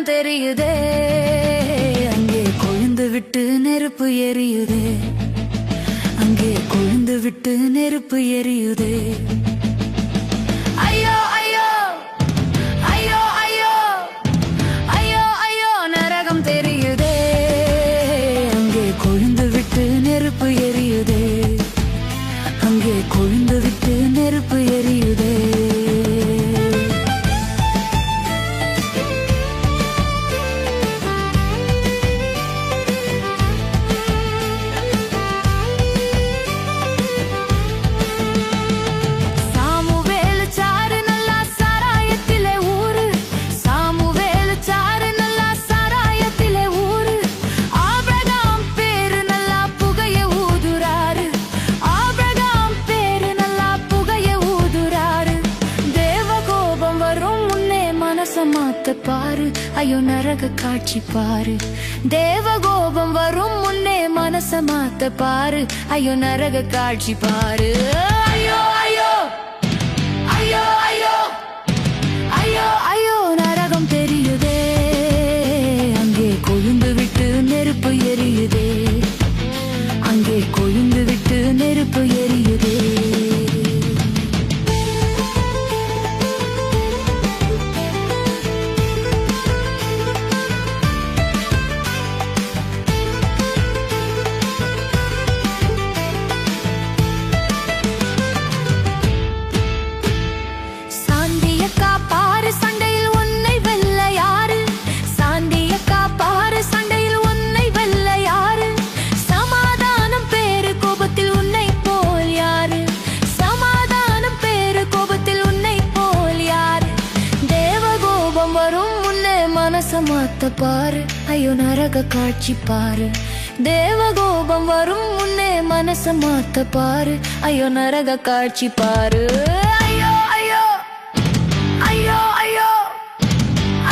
நரகம் தெரியுதே, அங்கே கொழுந்து விட்டு நெருப்பு எரியுதே, அங்கே கொழுந்து விட்டு நெருப்பு எரியுதே. ஐயோ ஐயோ ஐயோ ஐயோ ஐயோ ஐயோ நரகம் தெரியுதே, அங்கே கொழுந்து விட்டு நெருப்பு எரியுதே, அங்கே கொழுந்து விட்டு நெருப்பு எரியுதே. மாத்த பாரு, ஐயோ நரக காட்சி பாரு. தேவகோபம் வரும் முன்னே மனச மாத்த பாரு, ஐயோ நரக காட்சி பாரு. ஐயோ ஐயோ ஐயோ ஐயோ ஐயோ ஐயோ நரகம் தெரியுதே, அங்கே கொழுந்து விட்டு நெருப்பு எரியுதே, அங்கே கொழுந்து விட்டு நெருப்பு எரியுதே. மாத்த பாரு, ஐயோ நரக காட்சி பாரு. தேவகோபம் வரும் முன்னே மனச மாத்த பாரு, ஐயோ நரக காட்சி பாரு. ஐயோ ஐயோ ஐயோ ஐயோ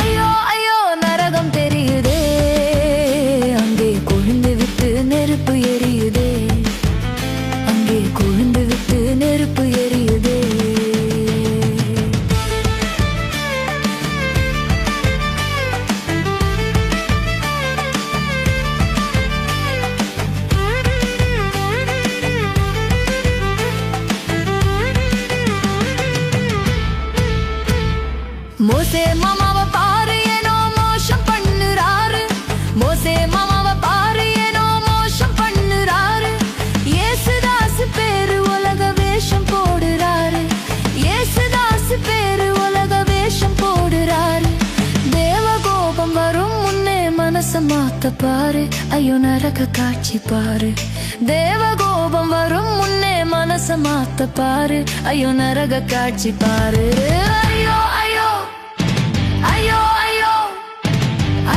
ஐயோ ஐயோ நரகம் தெரியுதே, அங்கே கொழுந்து விட்டு நெருப்பு எரியுதே, அங்கே கொழுந்து விட்டு நெருப்பு எரியுதே. மோசே மாமாவை பாரு ஏனோ மோசம் பண்ணுறாரு, மோசே மாமாவை பாரு ஏனோ மோசம் பண்ணுறாரு. ஏசுதாசு பேரு உலக வேஷம் போடுறாரு, ஏசுதாசு பேரு உலக வேஷம் போடுறாரு. தேவகோபம் வரும் முன்னே மனச மாத்த பாரு, ஐயோ நரக காட்சி பாரு. தேவகோபம் வரும் முன்னே மனச மாத்த பாரு, ஐயோ நரக காட்சி பாரு. ஐயோ ஐயோ ஐயோ ஐயோ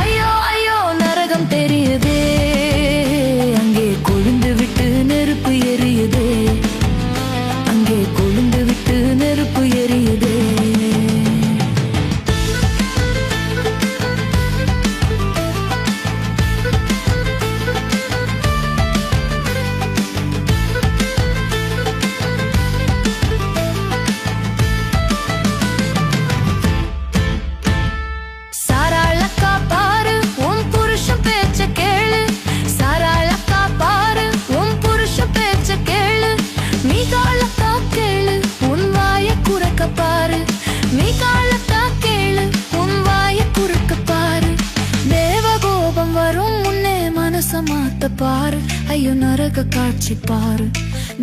ஐயோ ஐயோ நரகம் தெரியுதே, அங்கே கொழுந்து விட்டு நெருப்பு எரியுதே, அங்கே கொழுந்து விட்டு நெருப்பு எரியுதே. மாத்த பாரு, ஐயோ நரக காட்சி பாரு.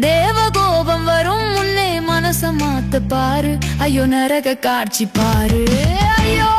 தேவகோபம் வரும் முன்னே மனச மாத்த பாரு, ஐயோ நரக காட்சி பாரு. ஐயோ